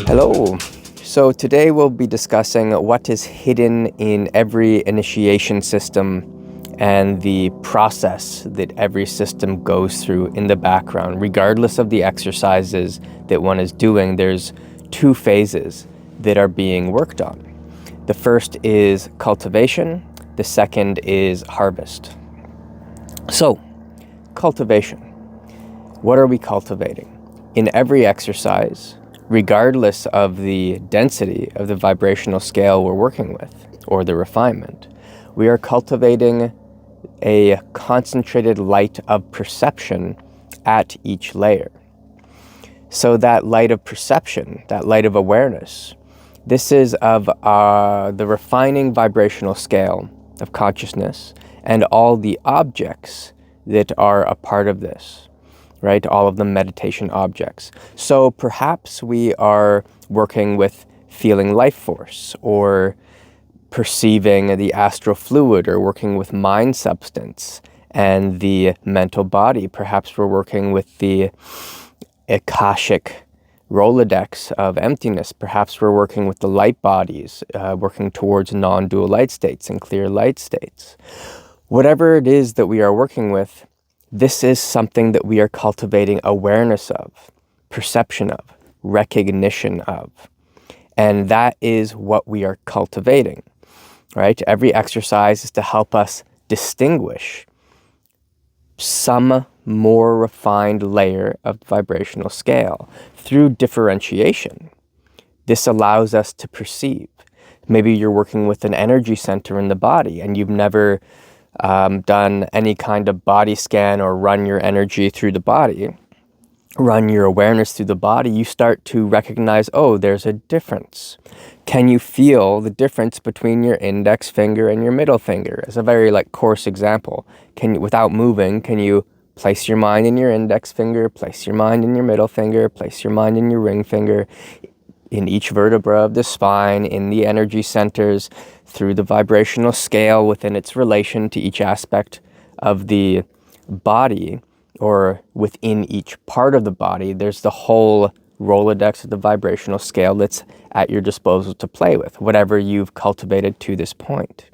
Hello. So today we'll be discussing what is hidden in every initiation system and the process that every system goes through in the background. Regardless of the exercises that one is doing, there's two phases that are being worked on. The first is cultivation. The second is harvest. So, cultivation. What are we cultivating? In every exercise, regardless of the density of the vibrational scale we're working with, or the refinement, we are cultivating a concentrated light of perception at each layer. So that light of perception, that light of awareness, this is of the refining vibrational scale of consciousness and all the objects that are a part of this, right? All of the meditation objects. So perhaps we are working with feeling life force or perceiving the astral fluid, or working with mind substance and the mental body. Perhaps we're working with the Akashic Rolodex of emptiness. Perhaps we're working with the light bodies, working towards non-dual light states and clear light states. Whatever it is that we are working with, this is something that we are cultivating awareness of, perception of, recognition of. And that is what we are cultivating, right? Every exercise is to help us distinguish some more refined layer of vibrational scale through differentiation. This allows us to perceive. Maybe you're working with an energy center in the body and you've never done any kind of body scan or run your energy through the body, run your awareness through the body. You start to recognize, oh, there's a difference. Can you feel the difference between your index finger and your middle finger? As a very coarse example, without moving, can you place your mind in your index finger, place your mind in your middle finger, place your mind in your ring finger, in each vertebra of the spine, in the energy centers, through the vibrational scale within its relation to each aspect of the body, or within each part of the body. There's the whole Rolodex of the vibrational scale that's at your disposal to play with, whatever you've cultivated to this point.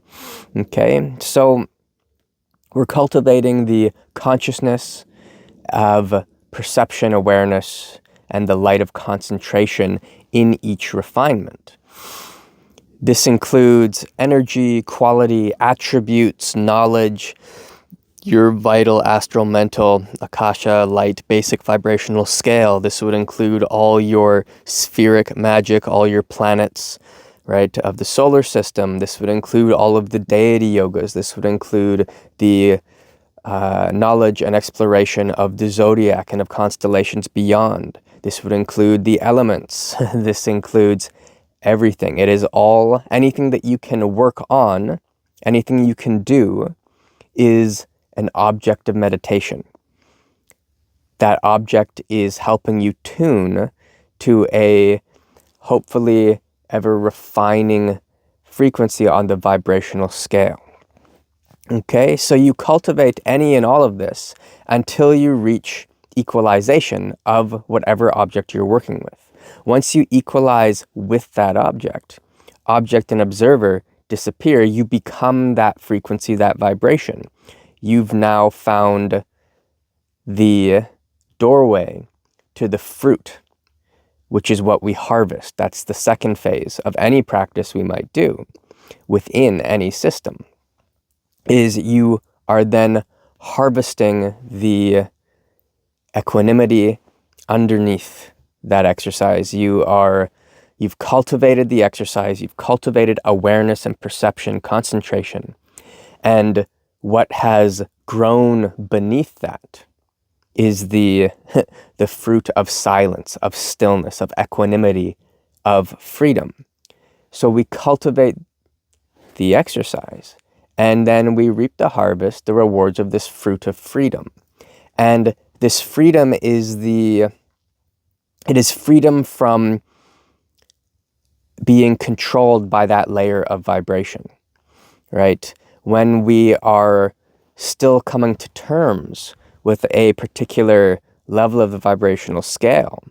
Okay, so we're cultivating the consciousness of perception, awareness, and the light of concentration in each refinement. This includes energy, quality, attributes, knowledge, your vital, astral, mental, Akasha, light, basic vibrational scale. This would include all your spheric magic, all your planets, right, of the solar system. This would include all of the deity yogas. This would include the knowledge and exploration of the zodiac and of constellations beyond. This would include the elements. This includes everything. It is all, anything that you can work on, anything you can do is an object of meditation. That object is helping you tune to a hopefully ever refining frequency on the vibrational scale. Okay, so you cultivate any and all of this until you reach equalization of whatever object you're working with. Once you equalize with that object and observer disappear, you become that frequency, that vibration. You've now found the doorway to the fruit, which is what we harvest. That's the second phase of any practice we might do within any system, is you are then harvesting the equanimity underneath that exercise. You've cultivated the exercise, you've cultivated awareness and perception, concentration, and what has grown beneath that is the fruit of silence, of stillness, of equanimity, of freedom. So we cultivate the exercise, and then we reap the harvest, the rewards of this fruit of freedom. And this freedom is freedom from being controlled by that layer of vibration, right? When we are still coming to terms with a particular level of the vibrational scale.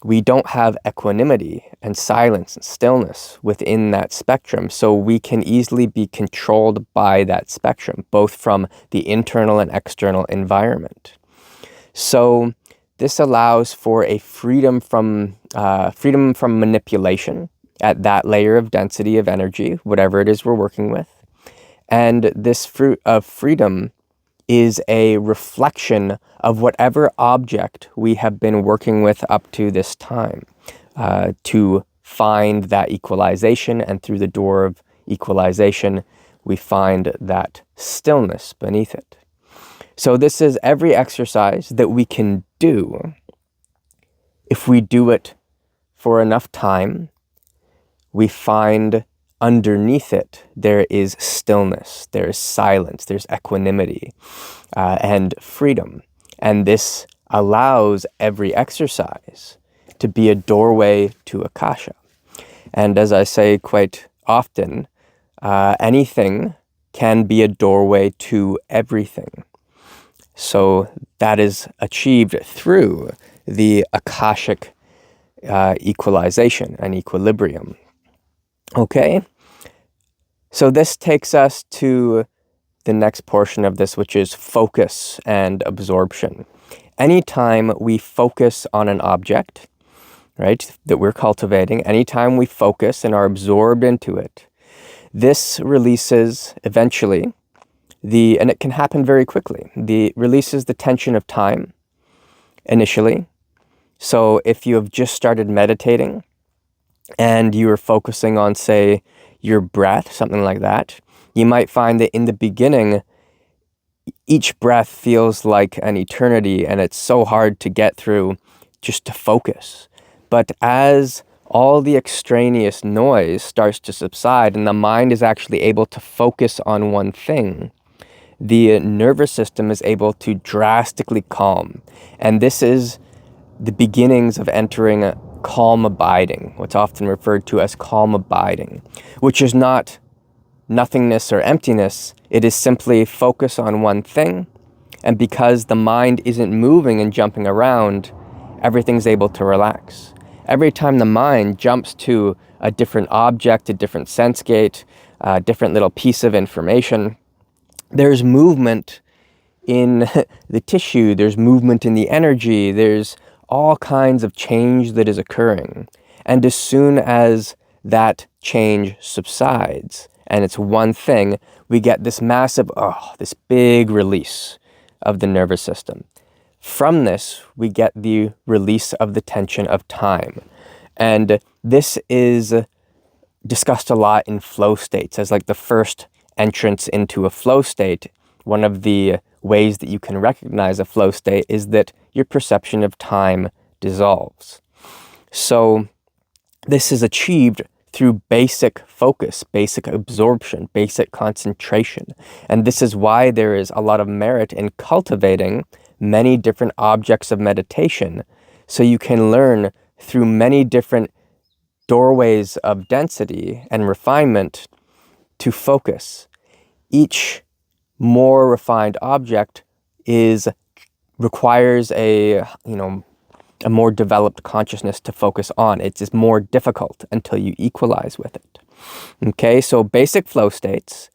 We don't have equanimity and silence and stillness within that spectrum, so we can easily be controlled by that spectrum, both from the internal and external environment. So this allows for a freedom from manipulation at that layer of density of energy, whatever it is we're working with. And this fruit of freedom is a reflection of whatever object we have been working with up to this time, to find that equalization, and through the door of equalization, we find that stillness beneath it. So this is every exercise that we can do. If we do it for enough time, we find underneath it, there is stillness, there is silence, there's equanimity, and freedom. And this allows every exercise to be a doorway to Akasha. And as I say quite often, anything can be a doorway to everything. So that is achieved through the Akashic equalization and equilibrium. Okay, so this takes us to the next portion of this, which is focus and absorption. Anytime we focus on an object, right, that we're cultivating, anytime we focus and are absorbed into it, this releases eventually and it can happen very quickly, releases the tension of time initially. So if you have just started meditating, and you are focusing on, say, your breath, something like that, you might find that in the beginning, each breath feels like an eternity, and it's so hard to get through just to focus. But as all the extraneous noise starts to subside and the mind is actually able to focus on one thing, the nervous system is able to drastically calm. And this is the beginnings of entering calm abiding, what's often referred to as calm abiding, which is not nothingness or emptiness. It is simply focus on one thing. And because the mind isn't moving and jumping around, everything's able to relax. Every time the mind jumps to a different object, a different sense gate, a different little piece of information, there's movement in the tissue, there's movement in the energy, there's all kinds of change that is occurring. And as soon as that change subsides and it's one thing, we get this massive, this big release of the nervous system. From this, we get the release of the tension of time. And this is discussed a lot in flow states as like the first entrance into a flow state. One of the ways that you can recognize a flow state is that your perception of time dissolves. So this is achieved through basic focus, basic absorption, basic concentration. And this is why there is a lot of merit in cultivating many different objects of meditation, so you can learn through many different doorways of density and refinement to focus. Each more refined object requires a more developed consciousness to focus on. It's just more difficult until you equalize with it. Okay, so basic flow states,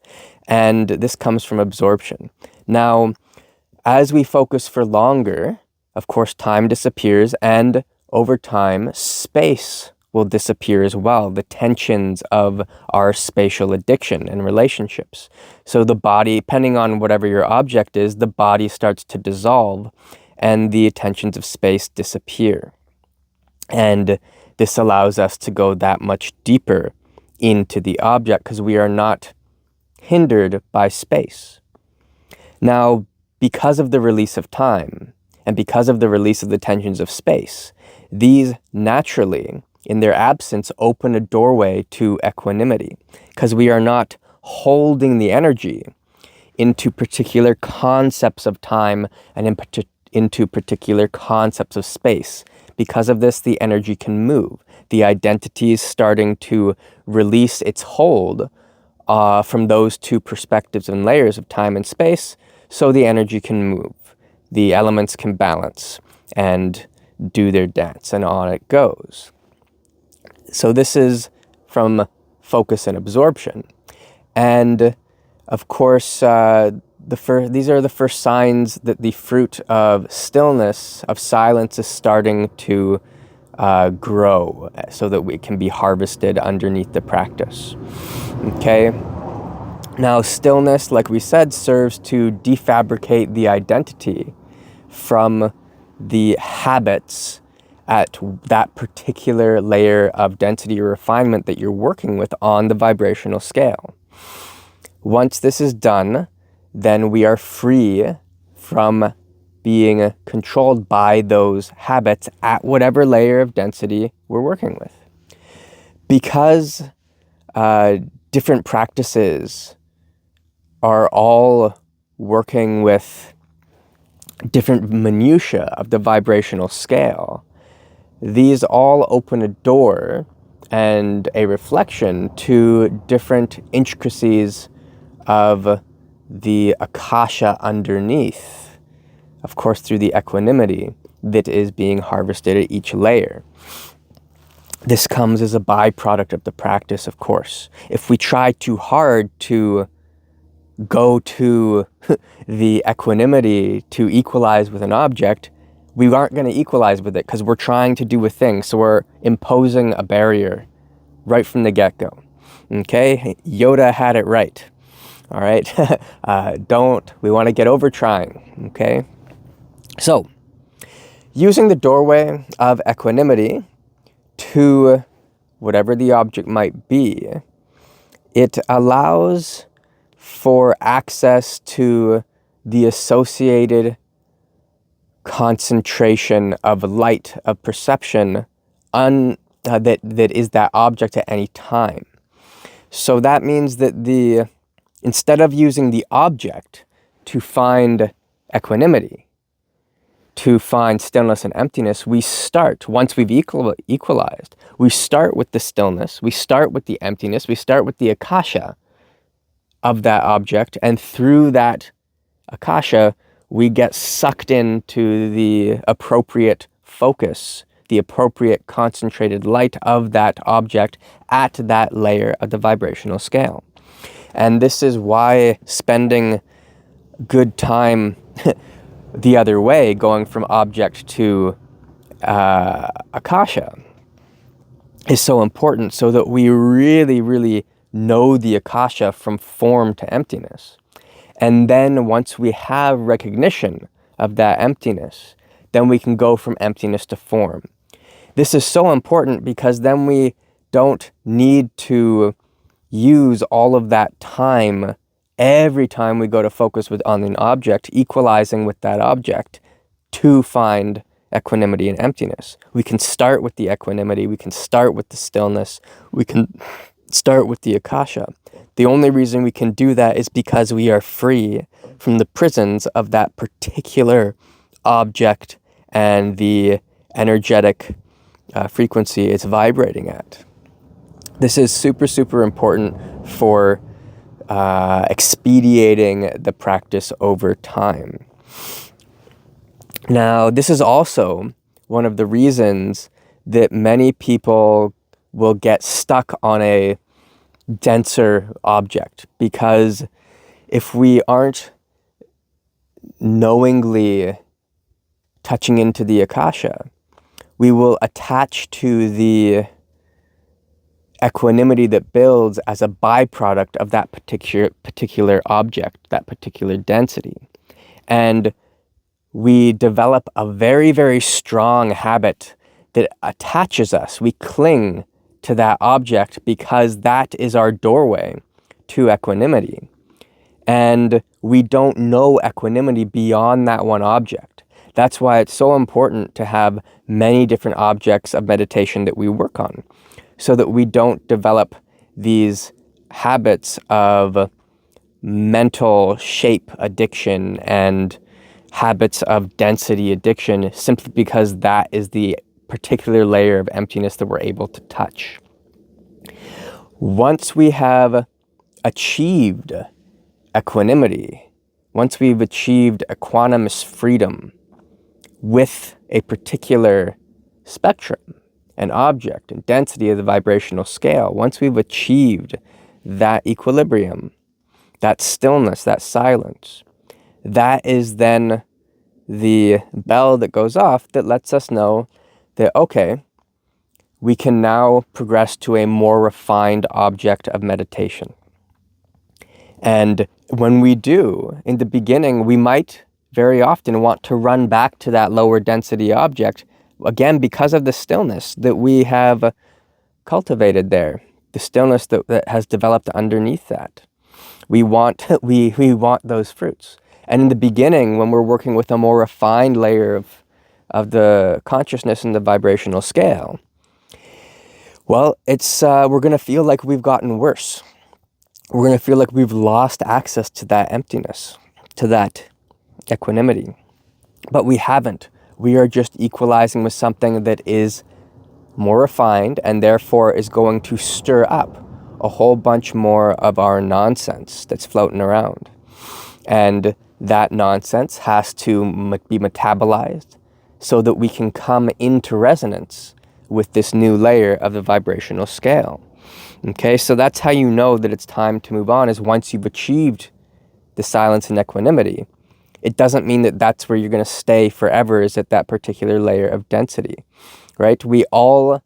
and this comes from absorption. Now, as we focus for longer, of course, time disappears, and over time, space will disappear as well, the tensions of our spatial addiction and relationships. So the body, depending on whatever your object is, the body starts to dissolve and the tensions of space disappear. And this allows us to go that much deeper into the object because we are not hindered by space. Now, because of the release of time and because of the release of the tensions of space, these naturally, in their absence, open a doorway to equanimity because we are not holding the energy into particular concepts of time and into particular concepts of space. Because of this, the energy can move. The identity is starting to release its hold from those two perspectives and layers of time and space, so the energy can move, the elements can balance and do their dance, and on it goes. So this is from focus and absorption. And of course, these are the first signs that the fruit of stillness, of silence, is starting to grow so that it can be harvested underneath the practice. Okay? Now, stillness, like we said, serves to defabricate the identity from the habits at that particular layer of density or refinement that you're working with on the vibrational scale. Once this is done, then we are free from being controlled by those habits at whatever layer of density we're working with. Because different practices are all working with different minutiae of the vibrational scale, these all open a door and a reflection to different intricacies of the Akasha underneath, of course through the equanimity that is being harvested at each layer. This comes as a byproduct of the practice, of course. If we try too hard to go to the equanimity to equalize with an object, we aren't going to equalize with it because we're trying to do a thing. So we're imposing a barrier right from the get-go. Okay? Yoda had it right. All right? We want to get over trying. Okay? So, using the doorway of equanimity to whatever the object might be, it allows for access to the associated concentration of light, of perception that is that object at any time. So that means that instead of using the object to find equanimity, to find stillness and emptiness, we start, once we've equalized, we start with the stillness, we start with the emptiness, we start with the Akasha of that object, and through that Akasha, we get sucked into the appropriate focus, the appropriate concentrated light of that object at that layer of the vibrational scale. And this is why spending good time the other way, going from object to Akasha, is so important, so that we really, really know the Akasha from form to emptiness. And then once we have recognition of that emptiness, then we can go from emptiness to form. This is so important because then we don't need to use all of that time every time we go to focus on an object, equalizing with that object to find equanimity and emptiness. We can start with the equanimity, we can start with the stillness, we can start with the Akasha. The only reason we can do that is because we are free from the prisons of that particular object and the energetic frequency it's vibrating at. This is super, super important for expediting the practice over time. Now, this is also one of the reasons that many people will get stuck on a denser object, because if we aren't knowingly touching into the Akasha, we will attach to the equanimity that builds as a byproduct of that particular object, that particular density. And we develop a very, very strong habit that attaches us. We cling to that object because that is our doorway to equanimity. And we don't know equanimity beyond that one object. That's why it's so important to have many different objects of meditation that we work on, so that we don't develop these habits of mental shape addiction and habits of density addiction, simply because that is the particular layer of emptiness that we're able to touch. Once we have achieved equanimity, once we've achieved equanimous freedom with a particular spectrum, an object, and density of the vibrational scale, once we've achieved that equilibrium, that stillness, that silence, that is then the bell that goes off that lets us know that, okay, we can now progress to a more refined object of meditation. And when we do, in the beginning, we might very often want to run back to that lower density object, again, because of the stillness that we have cultivated there, the stillness that has developed underneath that. We want those fruits. And in the beginning, when we're working with a more refined layer of the consciousness and the vibrational scale, well, we're going to feel like we've gotten worse. We're going to feel like we've lost access to that emptiness, to that equanimity. But we haven't. We are just equalizing with something that is more refined and therefore is going to stir up a whole bunch more of our nonsense that's floating around. And that nonsense has to be metabolized so that we can come into resonance with this new layer of the vibrational scale. Okay, so that's how you know that it's time to move on, is once you've achieved the silence and equanimity. It doesn't mean that that's where you're going to stay forever, is at that particular layer of density, right? We all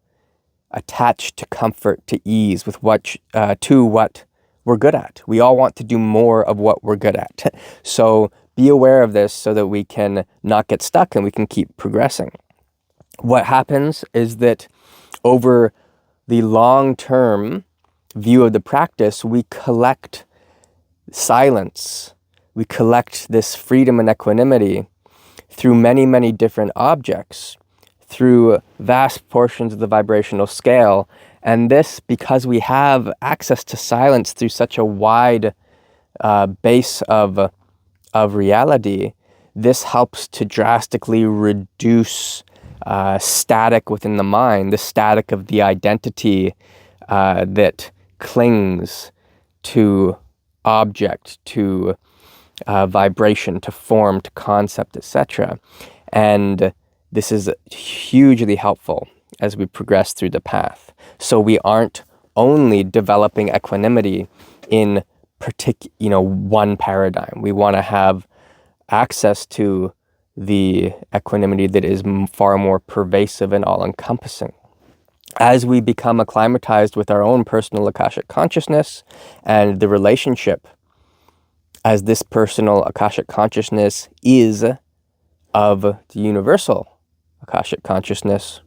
attach to comfort, to ease, with what we're good at. We all want to do more of what we're good at. So be aware of this so that we can not get stuck and we can keep progressing. What happens is that over the long-term view of the practice, we collect silence. We collect this freedom and equanimity through many, many different objects, through vast portions of the vibrational scale. And this, because we have access to silence through such a wide base of reality, this helps to drastically reduce static within the mind, the static of the identity that clings to object, to vibration, to form, to concept, etc. And this is hugely helpful as we progress through the path. So we aren't only developing equanimity in one paradigm. We want to have access to the equanimity that is far more pervasive and all-encompassing. As we become acclimatized with our own personal Akashic consciousness and the relationship as this personal Akashic consciousness is of the universal Akashic consciousness,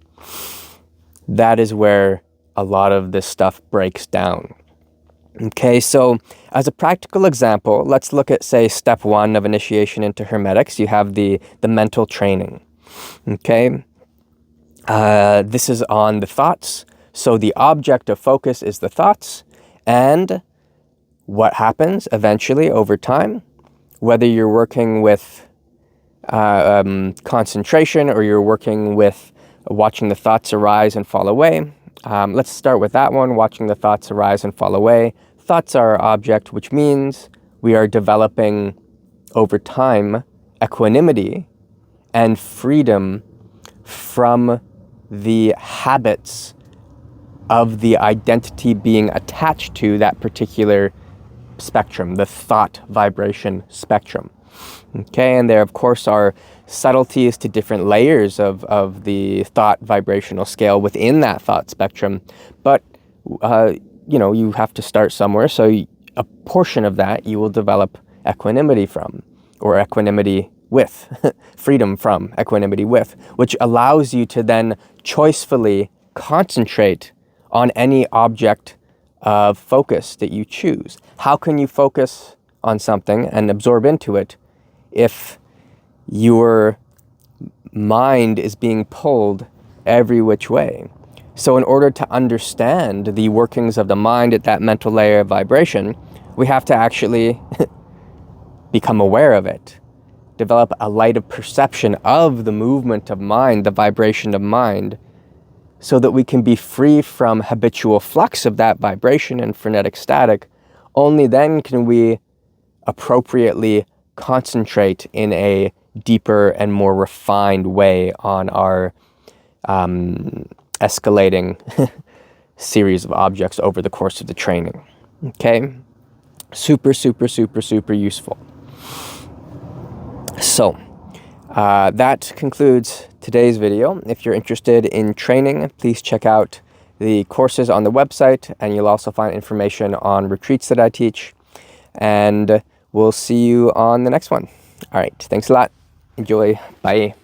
that is where a lot of this stuff breaks down. Okay, so as a practical example, let's look at, say, step 1 of initiation into Hermetics. You have the mental training. Okay, this is on the thoughts. So the object of focus is the thoughts, and what happens eventually over time, whether you're working with concentration or you're working with watching the thoughts arise and fall away. Let's start with that one, watching the thoughts arise and fall away. Thoughts are our object, which means we are developing over time equanimity and freedom from the habits of the identity being attached to that particular spectrum, the thought vibration spectrum. Okay, and there of course are subtleties to different layers of the thought vibrational scale within that thought spectrum, but you have to start somewhere, so a portion of that you will develop equanimity from, or equanimity with, freedom from, equanimity with, which allows you to then choicefully concentrate on any object of focus that you choose. How can you focus on something and absorb into it if your mind is being pulled every which way? So in order to understand the workings of the mind at that mental layer of vibration, we have to actually become aware of it, develop a light of perception of the movement of mind, the vibration of mind, so that we can be free from habitual flux of that vibration and frenetic static. Only then can we appropriately concentrate in a deeper and more refined way on our escalating series of objects over the course of the training. Okay? Super, super, super, super useful. So, that concludes today's video. If you're interested in training, please check out the courses on the website, and you'll also find information on retreats that I teach. And we'll see you on the next one. All right. Thanks a lot. Enjoy. Bye.